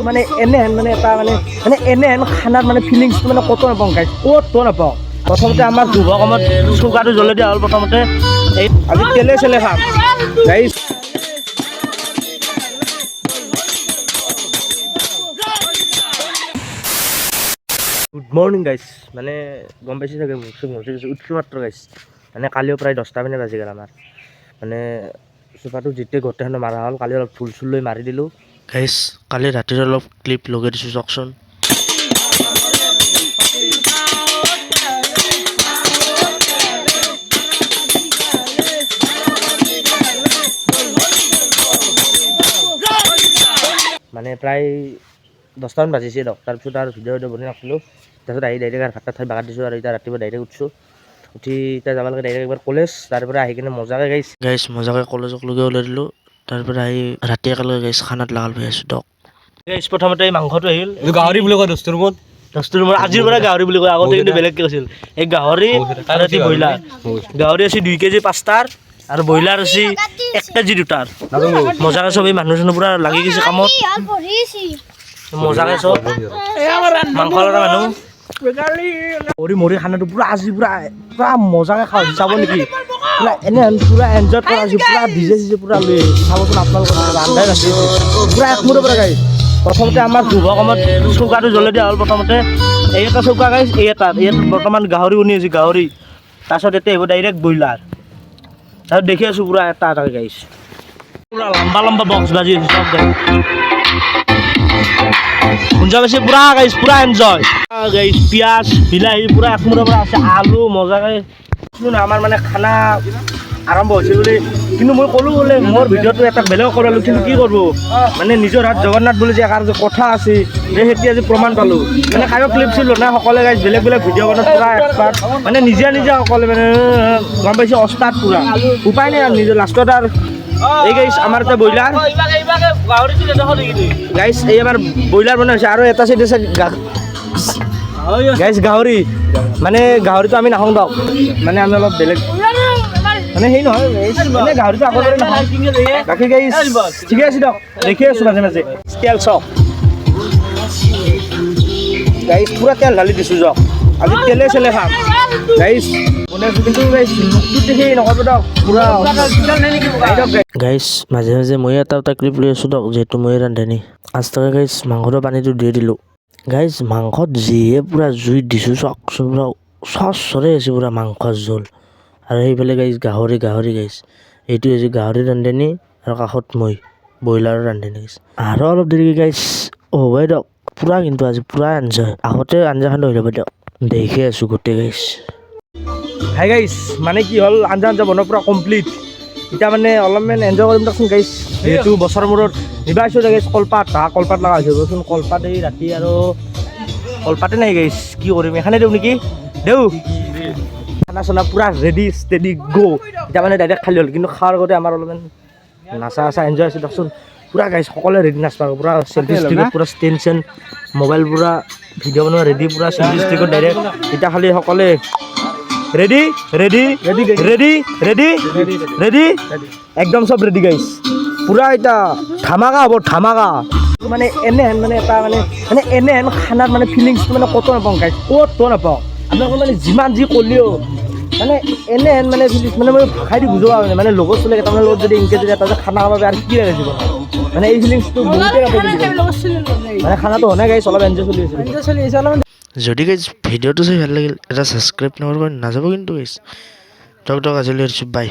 মানে এনেহেন মানে এটা মানে এনেহেন খানাৰ মানে ফিলিংছটো মানে ক'তো নাপাওঁ গাইছ, ক'তো নাপাওঁ। প্ৰথমতে আমাৰ শুভ কামত চৌকাটো জ্বলাই দিয়া হ'ল। প্ৰথমতে এই আজি তেলে চেলে খাম গাইছ। গুড মৰ্ণিং গাইছ। মানে গম পাইছে চাগে উঠছোঁ মাত্ৰ গাইছ। মানে কালিও প্ৰায় 10টা মানে বাজি গ'ল আমাৰ। মানে চোফাটো যেতিয়া গোটেইখন মাৰা হ'ল, কালি অলপ ফুল চুল লৈ মাৰি দিলোঁ গাইছ। কালি ৰাতিৰ অলপ ক্লিপ লগাই দিছোঁ চাওকচোন। মানে প্ৰায় 10টামান বাজিছে দিয়ক। তাৰপিছত আৰু ভিডিঅ' বনাই নাছিলোঁ। তাৰপিছত আহি ডাইৰেক্ট আৰু ভাত ঠাই বাগাত দিছোঁ আৰু এতিয়া ৰাতিপুৱা ডাইৰেক্ট উঠছোঁ। উঠি এতিয়া যাব লাগে ডাইৰেক্ট একবাৰ কলেজ। তাৰপৰা আহি কিনে মজাকৈ গাইছ মজাকৈ কলেজক লগি ওলাই দিলোঁ। তাৰপৰা আহি ৰাতি একেলগে গাইছ খানাত লাগাল হৈ আছোঁ দিয়ক গাইছ। প্ৰথমতে এই মাংসটো আহিল, গাহৰি বুলি কয় দস্তুৰ ৰুমত। আজিৰ পৰা গাহৰি বুলি কয়, আগতে কিন্তু বেলেগকৈ কৈছিল। এই গাহৰি আৰু এটি ব্ৰইলাৰ। গাহৰি আছে 2 কেজি 5টাৰ আৰু ব্ৰইলাৰ আছে 1 কেজি 2টাৰ। মজাকৈ চব এই মানুহ চানুহ পুৰা লাগি গৈছে কামত। মজাকৈ চব মাংস লগা মানুহ মৰি মৰি খানাটো পুৰা আজি পুৰা মজাকৈ খাওঁ চাব নেকি? পুৰা এনেহেন পুৰা এনজয় কৰা হৈছে, পুৰা ডিজে চিজে পুৰা লৈ চাবচোন আপোনালোকৰ ৰান্ধাই ৰান্ধি পুৰা একমূৰৰ পৰা গাইছ। প্ৰথমতে আমাৰ শুভ কামত চৌকাটো জ্বলাই দিয়া হ'ল। প্ৰথমতে এই এটা চৌকা গাইছ, ইয়াত বৰ্তমান গাহৰি বনি আছে গাহৰি। তাৰপিছত এতিয়া আহিব ডাইৰেক্ট ব্ৰইলাৰ। তাৰপিছত দেখি আছোঁ পুৰা এটা গাইছ, পুৰা লম্বা লম্বা বক্স বাজি আছে চব গাইছ। শুনছা পাইছে পুৰা গাইছ, পুৰা এনজয় গাইছ। পিঁয়াজ বিলাহী পুৰা একমূৰৰ পৰা আছে, আলু মজাকৈ। আমাৰ মানে খানা আৰম্ভ হৈছে বুলি, কিন্তু মই ক'লোঁ বোলে মোৰ ভিডিঅ'টো এটা বেলেগ কৰালোঁ, কিন্তু কি কৰিব মানে নিজৰ হাত জগন্নাথ বুলি যে এষাৰ যে কথা আছে, যে সেইটো আজি প্ৰমাণ পালোঁ। মানে কায়ো ক্লিপ চিপ নাই সকলোৱে গাইছ, বেলেগ বেলেগ ভিডিঅ' বনাত পুৰা এক্সপাৰ্ট, মানে নিজে সকলোৱে মানে গম পাইছে অস্তাদ পুৰা। উপায় নাই আৰু নিজৰ লাষ্টত আৰু এই গাইছ আমাৰ এটা ব্ৰইলাৰ গাইছ। এই আমাৰ ব্ৰইলাৰ বনোৱা হৈছে আৰু এটা চাইডে গাইছ গাহৰি। মানে গাহৰিটো আমি নাখাওঁ দিয়ক, মানে আমি অলপ বেলেগ মানে সেই নহয় মানে গাহৰিটো আগৰ দৰে নাখাওঁ। বাকী গাইছ ঠিকে আছে দিয়ক, দেখি আছোঁ মাজে মাজে। তেল চক গাইছ, পুৰা তেল ঢালি দিছোঁ যক। আজি তেলে চেলে খাম গাইছ বনাইছোঁ, কিন্তু গাইছ দেখি নক'ব দিয়ক পুৰা গাইছ। মাজে মাজে মই এটা ক্লিপ লৈ আছোঁ দিয়ক, যিহেতু মই ৰান্ধনি। আজটাকে গাইছ মাংসৰ পানীটো দি দিলোঁ গাইছ। মাংসত যিহে পুৰা জুইত দিছোঁ চাওকচোন, পুৰা চৰে আছে পুৰা মাংসৰ জোল। আৰু সেইফালে গাইছ গাহৰি গাইছ। এইটো হৈছে গাহৰি ৰান্ধনি আৰু কাষত মই ব্ৰইলাৰৰ ৰান্ধনি গাইছ। আৰু অলপ দেৰিকৈ গাইছ হ'বই দিয়ক পুৰা, কিন্তু আজি পুৰা এনজয়। আগতে আঞ্জাখন হৈ যাব দিয়ক, দেখি আছোঁ গোটেই গাইছ। হাই গাইছ, মানে কি হ'ল আঞ্জা বনোৱা পুৰা কমপ্লিট। এতিয়া মানে অলপমান এনজয় কৰিম দিয়কচোন গাইছ, যিহেতু বছৰৰ মূৰত নিবা আহিছোঁ গাইছ। কলপাত লগা হৈছে বচোন, কলপাত এই ৰাতি আৰু কলপাতে নাই গাইছ, কি কৰিম এখানে দিওঁ নেকি? দেওঁ খানা চানা পুৰা ৰেডি ষ্টেডি গ'। এতিয়া মানে ডাইৰেক্ট খালী হ'ল, কিন্তু খোৱাৰ আগতে আমাৰ অলপমান নাচা এনজয় আছে দিয়কচোন পুৰা গাইছ। সকলোৱে ৰেডি নাচবা, পুৰা চেল্ফি ষ্টিকত পুৰা ষ্টেণ্ড চেণ্ড মোবাইল পুৰা ভিডিঅ' বনোৱা ৰেডি, পুৰা চেল্ফি ষ্টিকত ডাইৰেক্ট। এতিয়া খালি সকলোৱে ready ready ready ready ready ready একদম চব ৰেডি গাইছ। পুৰা এতিয়া ধামাকা হ'ব ধামাকা। মানে এনেহেন মানে এটা মানে এনেহেন খানাৰ মানে ফিলিংছটো মানে ক'তো নাপাওঁ গাইছ, ক'তো নাপাওঁ। আপোনালোকে মানে যিমান যি ক'লেও মানে এনেহেন মানে ফিলিংছ মানে মই ভাষাই দি বুজাব মানে লগৰ চলে কেইটামানৰ লগত যদি ইনকে যদি এটা খানা খাব আৰু কি লাগে জীৱন, মানে এই ফিলিংছটো বহুতেই নাপায়। মানে খানাটো হোৱা নাই গাইছ, অলপ এনজয় চলি আছে। যদি গাইছ ভিডিঅ'টো চাই ভাল লাগিল এটা ছাবস্ক্ৰাইব নকৰিব নাযাব কিন্তু গাইছ। দিয়ক আজিলৈ বাই।